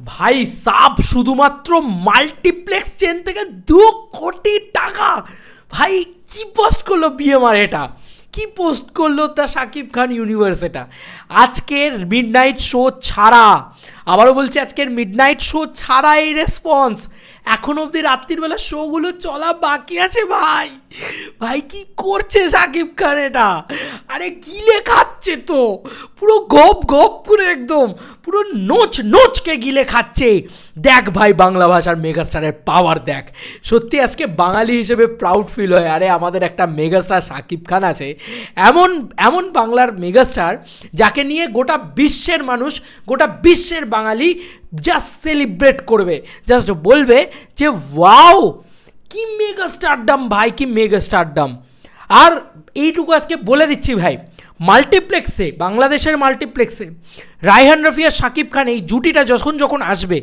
ভাই সাব শুধুমাত্র multiplex chain থেকে 2 কোটি টাকা। ভাই কি পোস্ট করলো বিএমআর, এটা কি পোস্ট করলো দ্য শাকিব খান ইউনিভার্স। এটা আজকের মিডনাইট শো ছাড়া, আবারও বলছি আজকের মিডনাইট শো ছাড়া এই রেসপন্স। এখন অবধি রাত্রিবেলা শোগুলো চলা বাকি আছে। ভাই ভাই কি করছে শাকিব খান এটা? আরে গিলে খাচ্ছে তো, পুরো গপ গপ করে একদম পুরো নোচকে গিলে খাচ্ছে। দেখ ভাই বাংলা ভাষার মেগাস্টারের পাওয়ার দেখ। সত্যি আজকে বাঙালি হিসেবে প্রাউড ফিল হয়। আরে আমাদের একটা মেগাস্টার শাকিব খান আছে, এমন বাংলার মেগাস্টার যাকে নিয়ে গোটা বিশ্বের মানুষ, গোটা বিশ্বের বাঙালি জাস্ট সেলিব্রেট করবে, জাস্ট বলবে যে ওয়াও কি মেগাস্টারডাম ভাই, কি মেগাস্টারডাম। আর এইটুকু আজকে বলে দিচ্ছি ভাই, মাল্টিপ্লেক্সে, বাংলাদেশের মাল্টিপ্লেক্সে রায়হান রফি আর শাকিব খান এই জুটিটা যখন আসবে,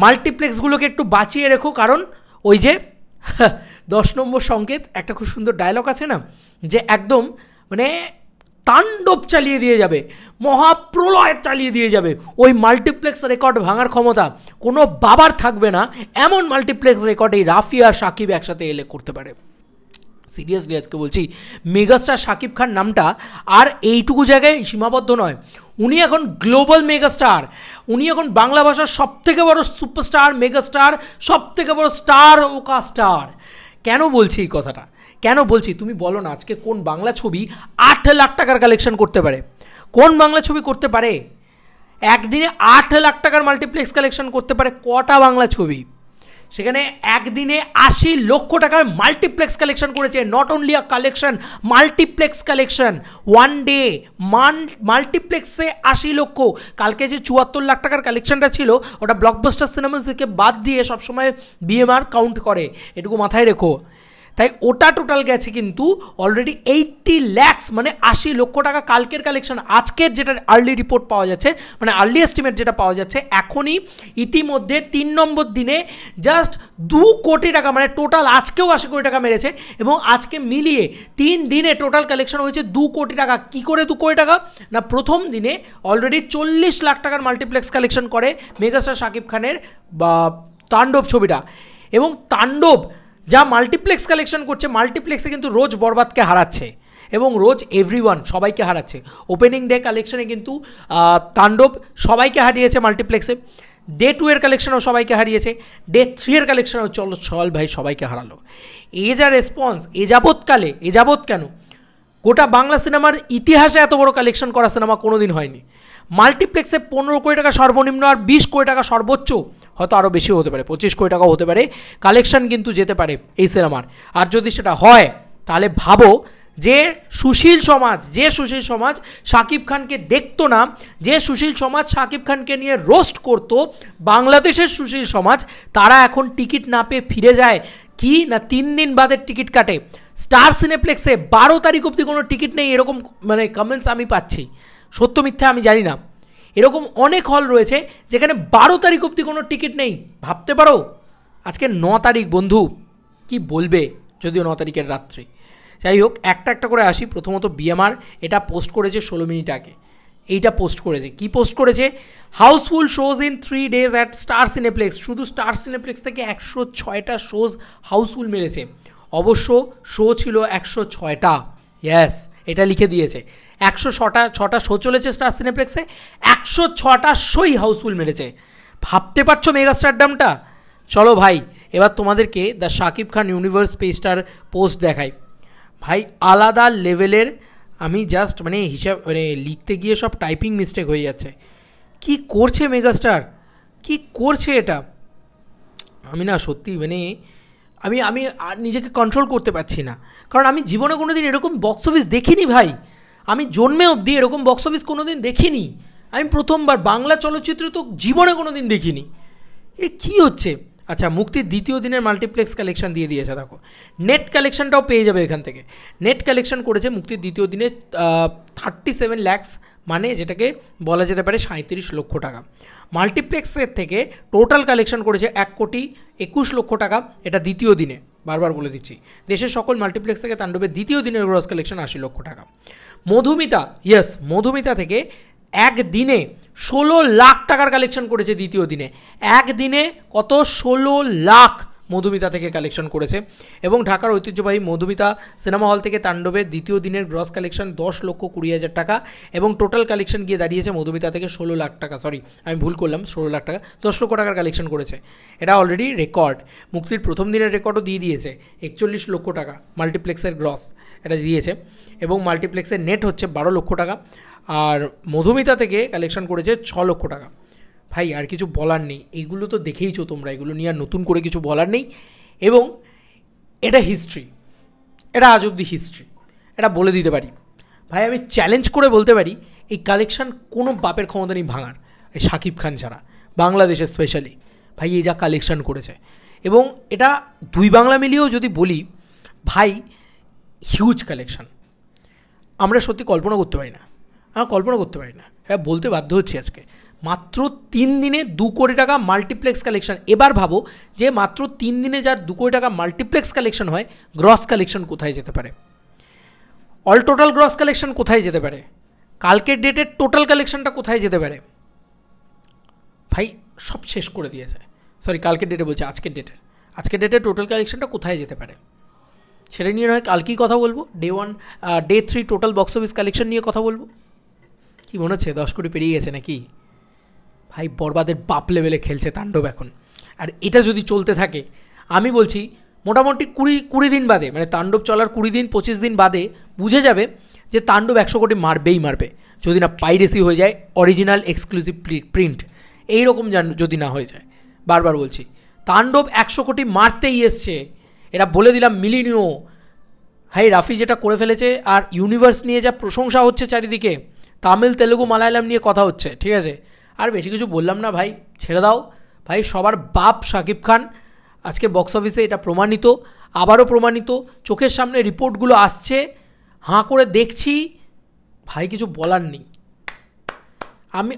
মাল্টিপ্লেক্সগুলোকে একটু বাঁচিয়ে রেখো। কারণ ওই যে 10 নম্বর সংকেত একটা খুব সুন্দর ডায়লগ আছে না, যে একদম মানে তাণ্ডব চালিয়ে দিয়ে যাবে, মহাপ্রলয় চালিয়ে দিয়ে যাবে। ওই মাল্টিপ্লেক্স রেকর্ড ভাঙার ক্ষমতা কোনো বাবার থাকবে না। এমন মাল্টিপ্লেক্স রেকর্ড এই রাফি আর শাকিব একসাথে এলে করতে পারে। সিরিয়াসলি আজকে বলছি, মেগাস্টার শাকিব খান নামটা আর এইটুকু জায়গায় সীমাবদ্ধ নয়। উনি এখন গ্লোবাল মেগাস্টার, উনি এখন বাংলা ভাষার সবথেকে বড় সুপারস্টার, মেগাস্টার, সবথেকে বড় স্টার ওকা স্টার। কেন বলছি এই কথাটা, কেন বলছি তুমি বলো না? আজকে কোন বাংলা ছবি 8 লাখ টাকার কালেকশন করতে পারে? কোন বাংলা ছবি করতে পারে একদিনে 8 লাখ টাকার মাল্টিপ্লেক্স কালেকশন করতে পারে? কটা বাংলা ছবি? সেখানে একদিনে 80 লক্ষ টাকার মাল্টিপ্লেক্স কালেকশন করেছে। Not only a collection, multiplex collection. One day মাল্টিপ্লেক্সে 80 লক্ষ। কালকে যে 74 লাখ টাকার কালেকশনটা ছিল, ওটা ব্লকবাস্টার সিনেমা থেকে বাদ দিয়ে সবসময় বিএমআর কাউন্ট করে, এটুকু মাথায় রেখো। তাই ওটা টোটাল গেছে কিন্তু অলরেডি 80 ল্যাক্স, মানে 80 লক্ষ টাকা কালকের কালেকশন। আজকের যেটা আর্লি রিপোর্ট পাওয়া যাচ্ছে, মানে আর্লি এস্টিমেট যেটা পাওয়া যাচ্ছে এখনই, ইতিমধ্যে 3 নম্বর দিনে জাস্ট 2 কোটি টাকা, মানে টোটাল আজকেও 80 কোটি টাকা মেরেছে। এবং আজকে মিলিয়ে 3 দিনে টোটাল কালেকশন হয়েছে 2 কোটি টাকা। কী করে 2 কোটি টাকা? না, প্রথম দিনে অলরেডি 40 লাখ টাকার মাল্টিপ্লেক্স কালেকশন করে মেগাস্টার শাকিব খানের তাণ্ডব ছবিটা। এবং তাণ্ডব যা মাল্টিপ্লেক্স কালেকশন করছে, মাল্টিপ্লেক্সে কিন্তু রোজ বরবাদকে হারাচ্ছে এবং রোজ এভরিওয়ান সবাইকে হারাচ্ছে। ওপেনিং ডে কালেকশনে কিন্তু তাণ্ডব সবাইকে হারিয়েছে মাল্টিপ্লেক্সে। ডে 2 এর কালেকশনও সবাইকে হারিয়েছে, ডে 3 এর কালেকশনও চল ভাই সবাইকে হারালো। এ যা রেসপন্স, এ যাবৎ কেন গোটা বাংলা সিনেমার ইতিহাসে এত বড় কালেকশন করা সিনেমা কোনো দিন হয়নি। মাল্টিপ্লেক্সে 15 কোটি টাকা সর্বনিম্ন আর 20 কোটি টাকা সর্বোচ্চ, হয়তো আরও বেশিও হতে পারে, 25 কোটি টাকাও হতে পারে কালেকশন কিন্তু যেতে পারে এই সিনেমার। আর যদি সেটা হয় তাহলে ভাবো যে সুশীল সমাজ শাকিব খানকে দেখতো না, যে সুশীল সমাজ শাকিব খানকে নিয়ে রোস্ট করতো, বাংলাদেশের সুশীল সমাজ, তারা এখন টিকিট না পেয়ে ফিরে যায় কি না 3 দিন বাদে টিকিট কাটে। স্টার সিনেপ্লেক্সে 12 তারিখ অবধি কোনো টিকিট নেই, এরকম মানে কমেন্টস আমি পাচ্ছি। সত্য মিথ্যা আমি জানি না, এরকম অনেক হল রয়েছে যেখানে 12 তারিখ অবধি কোনো টিকিট নেই। ভাবতে পারো আজকে 9 তারিখ বন্ধু, কি বলবে যদিও 9 তারিখের রাত্রি। যাই হোক, একটা করে আসি। প্রথমত বিএমআর এটা পোস্ট করেছে 16 মিনিট আগে। এইটা পোস্ট করেছে, কি পোস্ট করেছে? Housefull shows in 3 days at Star Cineplex. শুধু স্টার সিনেপ্লেক্স থেকে 106টা শোজ হাউসফুল মেরেছে। অবশ্য শো ছিল 106টা, ইয়েস এটা লিখে দিয়েছে। 106টা শো চলেছে স্টার সিনেপ্লেক্সে, 106টা শোই হাউসফুল মেরেছে। ভাবতে পারছো মেগাস্টারডামটা? চলো ভাই এবার তোমাদেরকে দ্য শাকিব খান ইউনিভার্স পেজটার পোস্ট দেখাই। ভাই আলাদা লেভেলের, আমি জাস্ট মানে হিসাব মানে লিখতে গিয়ে সব টাইপিং মিস্টেক হয়ে যাচ্ছে। কি করছে মেগাস্টার, কি করছে এটা? আমি না সত্যি মানে আমি নিজেকে কন্ট্রোল করতে পারছি না। কারণ আমি জীবনে কোনো দিন এরকম বক্স অফিস দেখিনি ভাই। আমি জন্মে অবধি এরকম বক্স অফিস কোনো দিন দেখিনি। আমি প্রথমবার বাংলা চলচ্চিত্র তো জীবনে কোনো দিন দেখিনি। এ কী হচ্ছে? আচ্ছা, মুক্তির দ্বিতীয় দিনের মাল্টিপ্লেক্স কালেকশন দিয়ে দিয়েছে, দেখো নেট কালেকশনটাও পেয়ে যাবে এখান থেকে। নেট কালেকশন করেছে মুক্তির দ্বিতীয় দিনে 37 ল্যাক্স, মানে যেটাকে বলা যেতে পারে 37 লক্ষ টাকা। মাল্টিপ্লেক্সের থেকে টোটাল কালেকশন করেছে 1,21 লক্ষ টাকা, এটা দ্বিতীয় দিনে। বারবার বলে দিচ্ছি, দেশের সকল মাল্টিপ্লেক্স থেকে তাণ্ডবের দ্বিতীয় দিনের গ্রস কালেকশন 80 লক্ষ টাকা। মধুমিতা থেকে একদিনে 16 লাখ টাকার কালেকশন করেছে দ্বিতীয় দিনে। একদিনে কত? 16 লাখ মধুমিতা থেকে কালেকশন করেছে। এবং ঢাকার ঐতিহ্যবাহী মধুমিতা সিনেমা হল থেকে তাণ্ডবের দ্বিতীয় দিনের গ্রস কালেকশন 10,20,000 টাকা এবং টোটাল কালেকশন গিয়ে দাঁড়িয়েছে মধুমিতা থেকে 16 লাখ টাকা। সরি, আমি ভুল করলাম, 16 লাখ টাকা, 10 লক্ষ টাকার কালেকশন করেছে। এটা অলরেডি রেকর্ড, মুক্তির প্রথম দিনের রেকর্ডও দিয়ে দিয়েছে। 41 লক্ষ টাকা মাল্টিপ্লেক্সের গ্রস এটা দিয়েছে এবং মাল্টিপ্লেক্সের নেট হচ্ছে 12 লক্ষ টাকা। আর মধুমিতা থেকে কালেকশন করেছে 6 লক্ষ টাকা। ভাই আর কিছু বলার নেই, এইগুলো তো দেখেইছো তোমরা, এগুলো নিয়ে আর নতুন করে কিছু বলার নেই। এবং এটা হিস্ট্রি, এটা আজ অব্দি হিস্ট্রি, এটা বলে দিতে পারি ভাই, আমি চ্যালেঞ্জ করে বলতে পারি এই কালেকশান কোনো বাপের ক্ষমতা নেই ভাঙার, এই শাকিব খান ছাড়া, বাংলাদেশে স্পেশালি। ভাই এই যা কালেকশান করেছে, এবং এটা দুই বাংলা মিলিয়েও যদি বলি ভাই হিউজ কালেকশান, আমরা সত্যি কল্পনা করতে পারি না, আমরা কল্পনা করতে পারি না, এটা বলতে বাধ্য হচ্ছি আজকে। মাত্র 3 দিনে 2 কোটি টাকা মাল্টিপ্লেক্স কালেকশন। এবার ভাবো যে মাত্র 3 দিনে যার 2 কোটি টাকা মাল্টিপ্লেক্স কালেকশন হয়, গ্রস কালেকশন কোথায় যেতে পারে, অল টোটাল গ্রস কালেকশন কোথায় যেতে পারে, কালকের ডেটের টোটাল কালেকশনটা কোথায় যেতে পারে। ভাই সব শেষ করে দিয়েছে। সরি, কালকের ডেটে বলছি, আজকের ডেটের টোটাল কালেকশনটা কোথায় যেতে পারে সেটা নিয়ে নয় কালকেই কথা বলবো। Day 3 total box office collection নিয়ে কথা বলবো। কি মনে হচ্ছে 10 কোটি পেরিয়ে গেছে নাকি? ভাই বরবাদের বাপ লেভেলে খেলছে তাণ্ডব এখন। আর এটা যদি চলতে থাকে, আমি বলছি মোটামুটি 20 দিন বাদে, মানে তাণ্ডব চলার 20-25 দিন বাদে বুঝে যাবে যে তাণ্ডব 100 কোটি মারবেই মারবে, যদি না পাইরেসি হয়ে যায়, অরিজিনাল এক্সক্লুসিভ প্রিন্ট এইরকম যদি না হয়ে যায়। বারবার বলছি তাণ্ডব 100 কোটি মারতেই এসছে, এটা বলে দিলাম। মিলিনিও ভাই রাফি যেটা করে ফেলেছে, আর ইউনিভার্স নিয়ে যা প্রশংসা হচ্ছে চারিদিকে, তামিল তেলেগু মালায়ালাম নিয়ে কথা হচ্ছে, ঠিক আছে, আর বেশি কিছু বললাম না ভাই, ছেড়ে দাও ভাই। সবার বাপ শাকিব খান আজকে বক্স অফিসে, এটা প্রমাণিত, আবারও প্রমাণিত, চোখের সামনে রিপোর্টগুলো আসছে, হাঁ করে দেখছি ভাই, কিছু বলার নেই।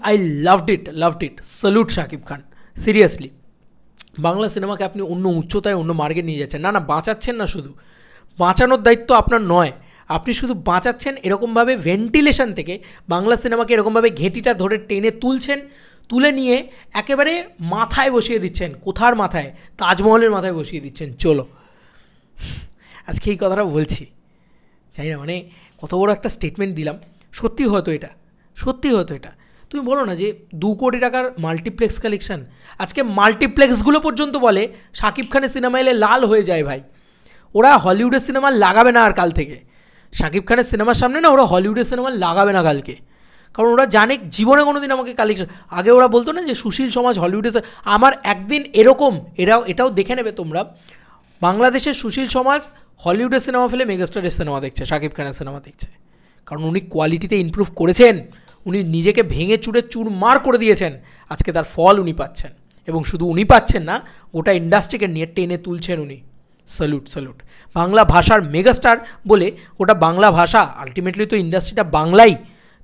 I loved it, salute Shakib Khan, seriously. Bangla সিনেমাকে আপনি অন্য উচ্চতায়, অন্য মার্গে নিয়ে যাচ্ছেন। না বাঁচাচ্ছেন না, শুধু বাঁচানোর দায়িত্ব আপনার নয়, আপনি শুধু বাঁচাচ্ছেন এরকমভাবে ভেন্টিলেশন থেকে বাংলা সিনেমাকে এরকমভাবে ঘেঁটিটা ধরে টেনে তুলছেন, তুলে নিয়ে একেবারে মাথায় বসিয়ে দিচ্ছেন। কোথার মাথায়? তাজমহলের মাথায় বসিয়ে দিচ্ছেন। চলো, আজকে এই কথাটা বলছি, জানি না মানে কত বড় একটা স্টেটমেন্ট দিলাম। সত্যি হয়তো এটা তুমি বলো না যে 2 কোটি টাকার মাল্টিপ্লেক্স কালেকশন, আজকে মাল্টিপ্লেক্সগুলো পর্যন্ত বলে শাকিব খানের সিনেমা এলে লাল হয়ে যায় ভাই। ওরা হলিউডের সিনেমা লাগাবে না আর কাল থেকে, শাকিব খানের সিনেমার সামনে না ওরা হলিউডের সিনেমা লাগাবে না কালকে, কারণ ওরা জানে জীবনে কোনো দিন আমাকে কালেকশন। আগে ওরা বলতো না যে সুশীল সমাজ হলিউডে, আমার একদিন এরকম, এটাও দেখে নেবে তোমরা, বাংলাদেশের সুশীল সমাজ হলিউডের সিনেমা ফেলে মেগাস্টারের সিনেমা দেখছে, শাকিব খানের সিনেমা দেখছে, কারণ উনি কোয়ালিটিতে ইমপ্রুভ করেছেন, উনি নিজেকে ভেঙে চুরে চুরমার করে দিয়েছেন, আজকে তার ফল উনি পাচ্ছেন। এবং শুধু উনি পাচ্ছেন না, গোটা ইন্ডাস্ট্রিকে নিয়ে টেনে তুলছেন উনি। স্যালুট। বাংলা ভাষার মেগাস্টার বলে ওটা বাংলা ভাষা, আলটিমেটলি তো ইন্ডাস্ট্রিটা বাংলাই,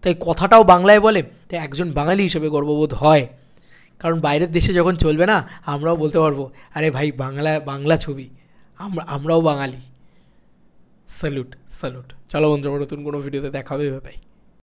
তাই কথাটাও বাংলায় বলে, তাই একজন বাঙালি হিসেবে গর্ববোধ হয়। কারণ বাইরের দেশে যখন চলবে না, আমরাও বলতে পারবো আরে ভাই বাংলা ছবি, আমরাও বাঙালি। স্যালুট। চলো বন্ধুরা, নতুন কোনো ভিডিওতে দেখা হবে ভাই।